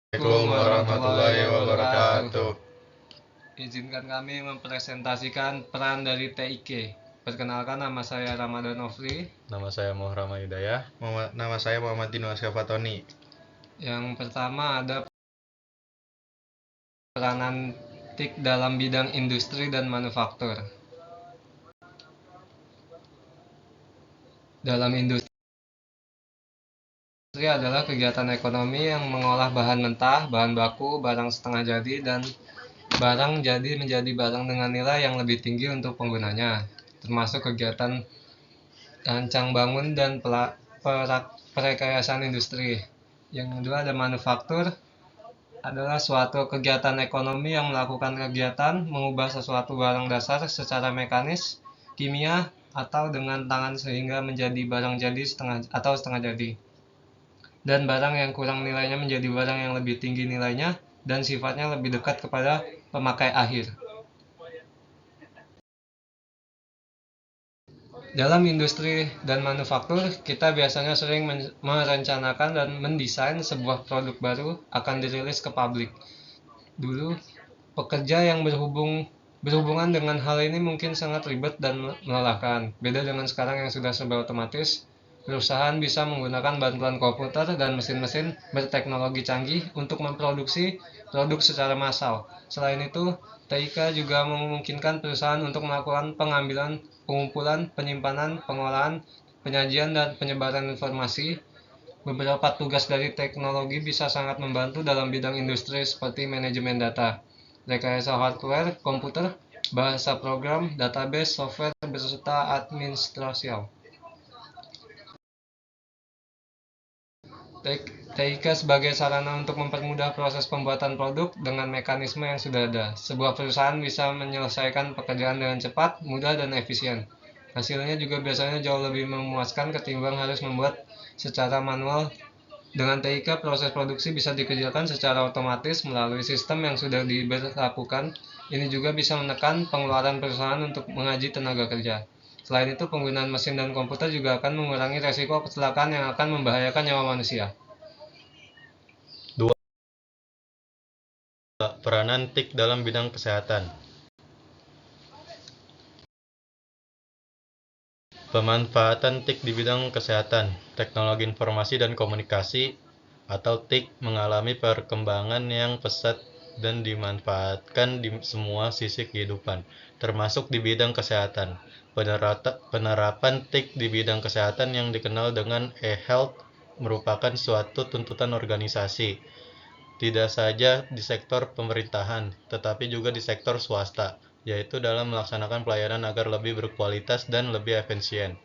Assalamualaikum warahmatullahi wabarakatuh. Izinkan kami mempresentasikan peran dari TIK. Perkenalkan, nama saya Ramadan Ofri. Nama saya Muhammad Hidayah. Nama saya Muhammad Dino Fatoni. Yang pertama ada peranan TIK dalam bidang industri dan manufaktur. Dalam industri adalah kegiatan ekonomi yang mengolah bahan mentah, bahan baku, barang setengah jadi, dan barang jadi menjadi barang dengan nilai yang lebih tinggi untuk penggunanya, termasuk kegiatan rancang bangun dan perekayasaan industri. Yang kedua ada manufaktur, adalah suatu kegiatan ekonomi yang melakukan kegiatan mengubah sesuatu barang dasar secara mekanis, kimia, atau dengan tangan sehingga menjadi barang jadi setengah jadi. Dan barang yang kurang nilainya menjadi barang yang lebih tinggi nilainya dan sifatnya lebih dekat kepada pemakai akhir. Dalam industri dan manufaktur, kita biasanya sering merencanakan dan mendesain sebuah produk baru akan dirilis ke publik. Dulu, pekerja yang berhubungan dengan hal ini mungkin sangat ribet dan melelahkan. Beda dengan sekarang yang sudah serba otomatis, perusahaan bisa menggunakan bantuan komputer dan mesin-mesin berteknologi canggih untuk memproduksi produk secara massal. Selain itu, TIK juga memungkinkan perusahaan untuk melakukan pengambilan, pengumpulan, penyimpanan, pengolahan, penyajian, dan penyebaran informasi. Beberapa tugas dari teknologi bisa sangat membantu dalam bidang industri seperti manajemen data, rekayasa hardware, komputer, bahasa program, database, software, beserta administrasi. TIK sebagai sarana untuk mempermudah proses pembuatan produk dengan mekanisme yang sudah ada. Sebuah perusahaan bisa menyelesaikan pekerjaan dengan cepat, mudah, dan efisien. Hasilnya juga biasanya jauh lebih memuaskan ketimbang harus membuat secara manual. Dengan TIK, proses produksi bisa dikerjakan secara otomatis melalui sistem yang sudah diberlakukan. Ini juga bisa menekan pengeluaran perusahaan untuk mengaji tenaga kerja. Selain itu, penggunaan mesin dan komputer juga akan mengurangi resiko kecelakaan yang akan membahayakan nyawa manusia. 2. Peranan TIK dalam bidang kesehatan. Pemanfaatan TIK di bidang kesehatan, teknologi informasi dan komunikasi atau TIK mengalami perkembangan yang pesat dan dimanfaatkan di semua sisi kehidupan, termasuk di bidang kesehatan. Penerapan TIK di bidang kesehatan yang dikenal dengan e-health merupakan suatu tuntutan organisasi, tidak saja di sektor pemerintahan, tetapi juga di sektor swasta, yaitu dalam melaksanakan pelayanan agar lebih berkualitas dan lebih efisien.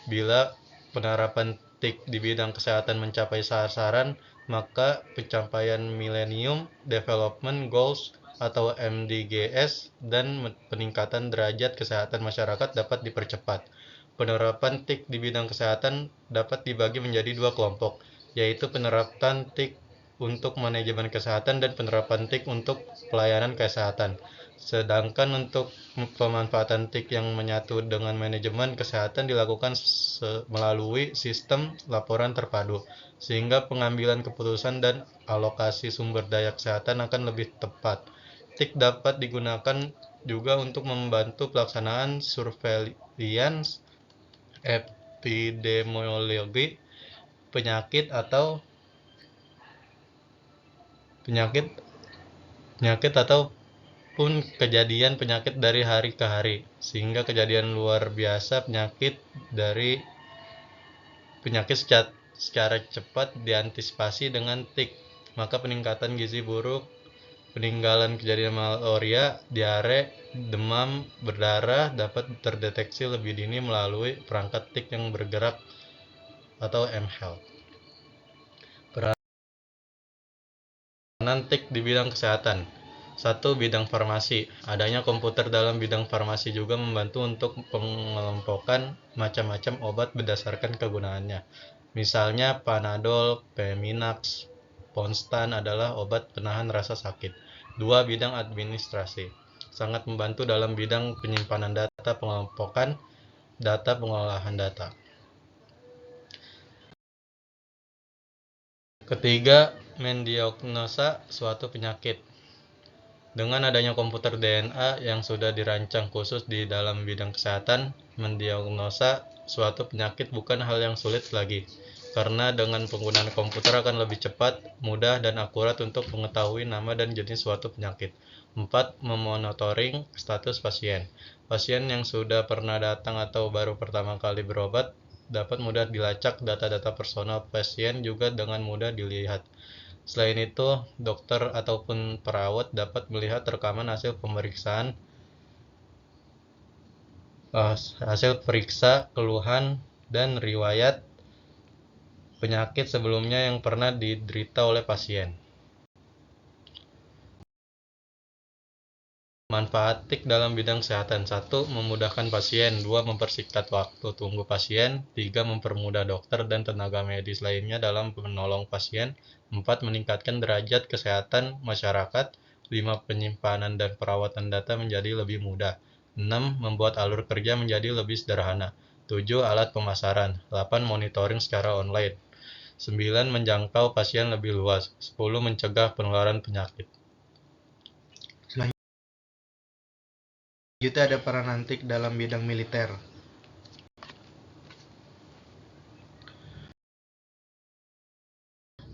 Bila penerapan TIK di bidang kesehatan mencapai sasaran, maka pencapaian Millennium Development Goals atau MDGs dan peningkatan derajat kesehatan masyarakat dapat dipercepat. Penerapan TIK di bidang kesehatan dapat dibagi menjadi dua kelompok, yaitu penerapan TIK untuk manajemen kesehatan dan penerapan TIK untuk pelayanan kesehatan. Sedangkan untuk pemanfaatan TIK yang menyatu dengan manajemen kesehatan dilakukan melalui sistem laporan terpadu, sehingga pengambilan keputusan dan alokasi sumber daya kesehatan akan lebih tepat. TIK dapat digunakan juga untuk membantu pelaksanaan surveillance epidemiologi penyakit ataupun kejadian penyakit dari hari ke hari, sehingga kejadian luar biasa penyakit secara cepat diantisipasi dengan TIK. Maka peningkatan gizi buruk, peninggalan kejadian malaria, diare, demam berdarah dapat terdeteksi lebih dini melalui perangkat TIK yang bergerak atau mHealth. Peranan TIK di bidang kesehatan. 1. Bidang farmasi. Adanya komputer dalam bidang farmasi juga membantu untuk pengelompokan macam-macam obat berdasarkan kegunaannya. Misalnya Panadol, Peminax, Ponstan adalah obat penahan rasa sakit. 2. Bidang administrasi. Sangat membantu dalam bidang penyimpanan data, pengelompokan data, pengolahan data. Ketiga, mendiagnosa suatu penyakit. Dengan adanya komputer DNA yang sudah dirancang khusus di dalam bidang kesehatan, mendiagnosa suatu penyakit bukan hal yang sulit lagi, karena dengan penggunaan komputer akan lebih cepat, mudah, dan akurat untuk mengetahui nama dan jenis suatu penyakit. 4. Memonitoring status pasien. Pasien yang sudah pernah datang atau baru pertama kali berobat dapat mudah dilacak. Data-data personal pasien juga dengan mudah dilihat. Selain itu, dokter ataupun perawat dapat melihat rekaman hasil periksa, keluhan, dan riwayat penyakit sebelumnya yang pernah diderita oleh pasien. Manfaat TIK dalam bidang kesehatan. 1. Memudahkan pasien. 2. Mempersingkat waktu tunggu pasien. 3. Mempermudah dokter dan tenaga medis lainnya dalam menolong pasien. 4. Meningkatkan derajat kesehatan masyarakat. 5. Penyimpanan dan perawatan data menjadi lebih mudah. 6. Membuat alur kerja menjadi lebih sederhana. 7. Alat pemasaran. 8. Monitoring secara online. 9. Menjangkau pasien lebih luas. 10. Mencegah penularan penyakit. Selanjutnya ada peran antik dalam bidang militer.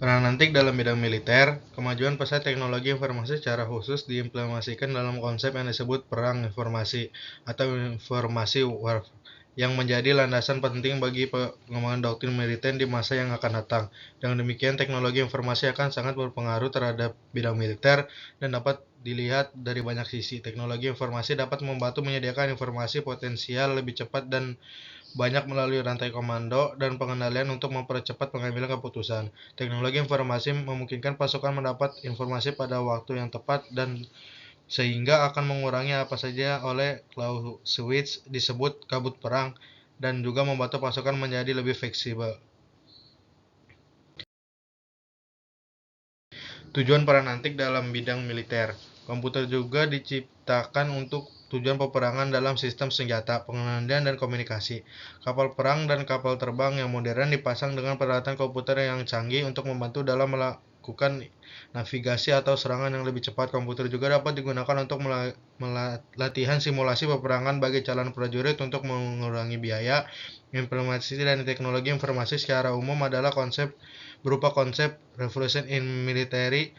Peran antik dalam bidang militer, kemajuan pesat teknologi informasi secara khusus diimplementasikan dalam konsep yang disebut perang informasi atau informasi warfare, yang menjadi landasan penting bagi pengembangan doktrin militer di masa yang akan datang. Dengan demikian, teknologi informasi akan sangat berpengaruh terhadap bidang militer dan dapat dilihat dari banyak sisi. Teknologi informasi dapat membantu menyediakan informasi potensial lebih cepat dan banyak melalui rantai komando dan pengendalian untuk mempercepat pengambilan keputusan. Teknologi informasi memungkinkan pasukan mendapat informasi pada waktu yang tepat dan sehingga akan mengurangi apa saja oleh Clausewitz disebut kabut perang dan juga membantu pasukan menjadi lebih fleksibel. Tujuan peran antik dalam bidang militer. Komputer juga diciptakan untuk tujuan peperangan dalam sistem senjata, pengendalian, dan komunikasi. Kapal perang dan kapal terbang yang modern dipasang dengan peralatan komputer yang canggih untuk membantu dalam melakukan navigasi atau serangan yang lebih cepat. Komputer juga dapat digunakan untuk latihan simulasi peperangan bagi calon prajurit untuk mengurangi biaya. Implementasi dan teknologi informasi secara umum adalah berupa konsep Revolution in Military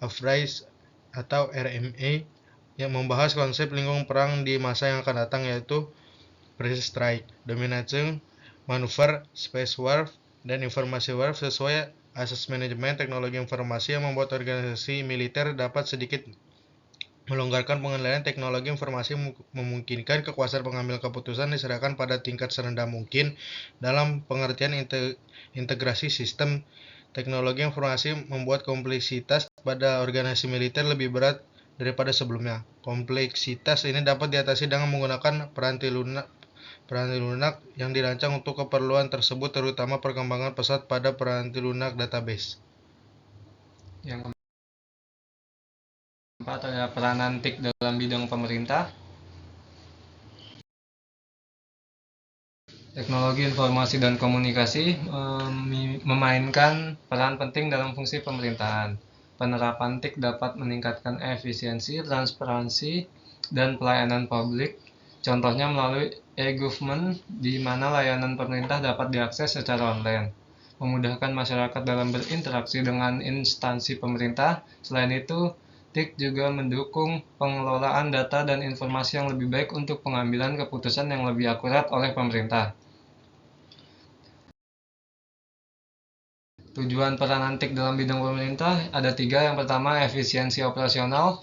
Affairs atau RMA yang membahas konsep lingkungan perang di masa yang akan datang, yaitu Precision Strike, Domination Maneuver, Space Warfare, dan Informasi Warfare sesuai asas manajemen teknologi informasi yang membuat organisasi militer dapat sedikit melonggarkan pengendalian teknologi informasi memungkinkan kekuasaan pengambil keputusan diserahkan pada tingkat serendah mungkin dalam pengertian integrasi sistem. Teknologi informasi membuat kompleksitas pada organisasi militer lebih berat daripada sebelumnya. Kompleksitas ini dapat diatasi dengan menggunakan peranti lunak yang dirancang untuk keperluan tersebut, terutama perkembangan pesat pada peranti lunak database. Yang keempat ada peran antik dalam bidang pemerintah. Teknologi informasi dan komunikasi memainkan peran penting dalam fungsi pemerintahan. Penerapan TIK dapat meningkatkan efisiensi, transparansi, dan pelayanan publik. Contohnya melalui e-government, di mana layanan pemerintah dapat diakses secara online, memudahkan masyarakat dalam berinteraksi dengan instansi pemerintah. Selain itu, TIK juga mendukung pengelolaan data dan informasi yang lebih baik untuk pengambilan keputusan yang lebih akurat oleh pemerintah. Tujuan peran antik dalam bidang pemerintah ada 3. Yang pertama, efisiensi operasional.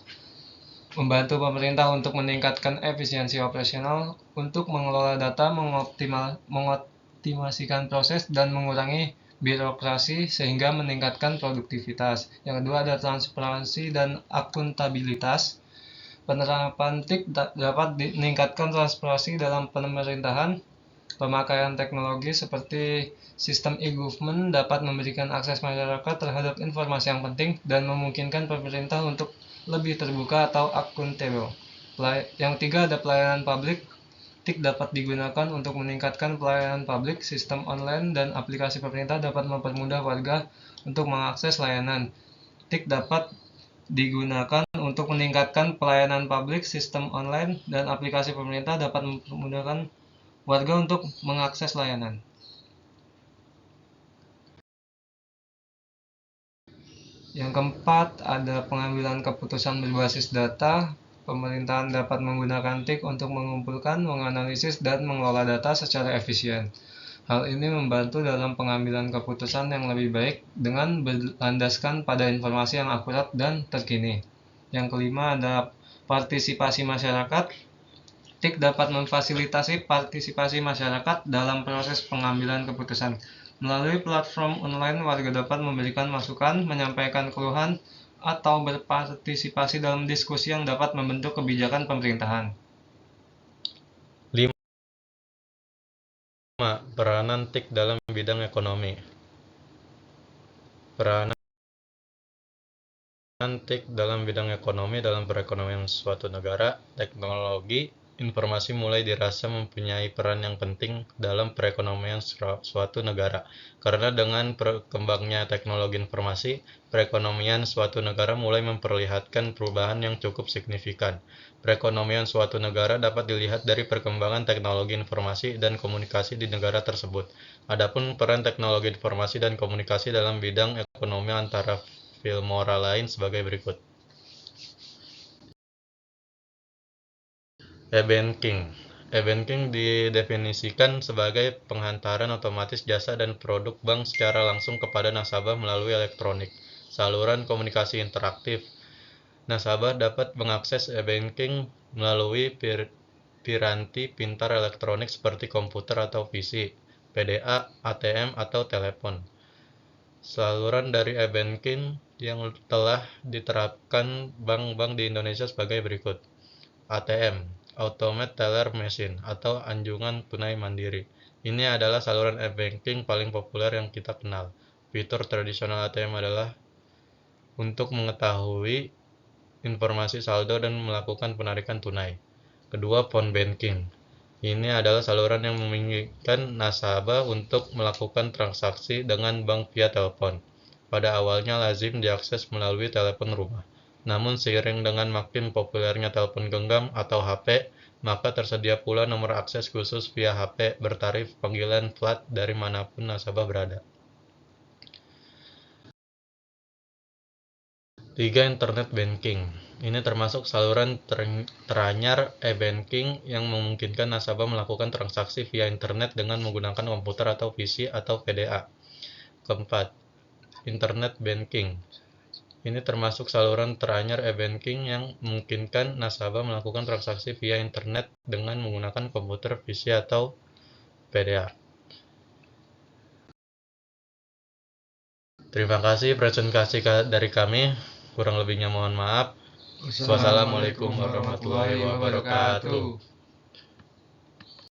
Membantu pemerintah untuk meningkatkan efisiensi operasional untuk mengelola data, mengoptimasikan proses, dan mengurangi birokrasi sehingga meningkatkan produktivitas. Yang kedua ada transparansi dan akuntabilitas. Penerapan TIK dapat meningkatkan transparansi dalam pemerintahan. Pemakaian teknologi seperti sistem e-government dapat memberikan akses masyarakat terhadap informasi yang penting dan memungkinkan pemerintah untuk lebih terbuka atau akuntabel. Yang 3 ada pelayanan publik. TIK dapat digunakan untuk meningkatkan pelayanan publik, sistem online, dan aplikasi pemerintah dapat mempermudah warga untuk mengakses layanan. TIK dapat digunakan untuk meningkatkan pelayanan publik, sistem online, dan aplikasi pemerintah dapat memudahkan warga untuk mengakses layanan. Yang keempat, ada pengambilan keputusan berbasis data. Pemerintahan dapat menggunakan TIK untuk mengumpulkan, menganalisis, dan mengelola data secara efisien. Hal ini membantu dalam pengambilan keputusan yang lebih baik dengan berlandaskan pada informasi yang akurat dan terkini. Yang kelima, ada partisipasi masyarakat. TIK dapat memfasilitasi partisipasi masyarakat dalam proses pengambilan keputusan. Melalui platform online, warga dapat memberikan masukan, menyampaikan keluhan, atau berpartisipasi dalam diskusi yang dapat membentuk kebijakan pemerintahan. 5. Peranan TIK dalam bidang ekonomi. Peranan TIK dalam bidang ekonomi dalam perekonomian suatu negara, teknologi informasi mulai dirasa mempunyai peran yang penting dalam perekonomian suatu negara. Karena dengan berkembangnya teknologi informasi, perekonomian suatu negara mulai memperlihatkan perubahan yang cukup signifikan. Perekonomian suatu negara dapat dilihat dari perkembangan teknologi informasi dan komunikasi di negara tersebut. Adapun peran teknologi informasi dan komunikasi dalam bidang ekonomi antara Filmora lain sebagai berikut. E-banking. E-banking didefinisikan sebagai penghantaran otomatis jasa dan produk bank secara langsung kepada nasabah melalui elektronik. Saluran komunikasi interaktif. Nasabah dapat mengakses e-banking melalui piranti pintar elektronik seperti komputer atau PC, PDA, ATM, atau telepon. Saluran dari e-banking yang telah diterapkan bank-bank di Indonesia sebagai berikut. ATM, Automated Teller Machine, atau anjungan tunai mandiri. Ini adalah saluran e-banking paling populer yang kita kenal. Fitur tradisional ATM adalah untuk mengetahui informasi saldo dan melakukan penarikan tunai. Kedua, phone banking. Ini adalah saluran yang memungkinkan nasabah untuk melakukan transaksi dengan bank via telepon. Pada awalnya lazim diakses melalui telepon rumah. Namun seiring dengan makin populernya telepon genggam atau HP, maka tersedia pula nomor akses khusus via HP bertarif panggilan flat dari manapun nasabah berada. 3. Internet banking. Ini termasuk saluran teranyar e-banking yang memungkinkan nasabah melakukan transaksi via internet dengan menggunakan komputer atau PC atau PDA. Keempat, Internet banking. Ini termasuk saluran teranyar e-banking yang memungkinkan nasabah melakukan transaksi via internet dengan menggunakan komputer, PC, atau PDA. Terima kasih presentasi dari kami. Kurang lebihnya mohon maaf. Wassalamualaikum warahmatullahi wabarakatuh.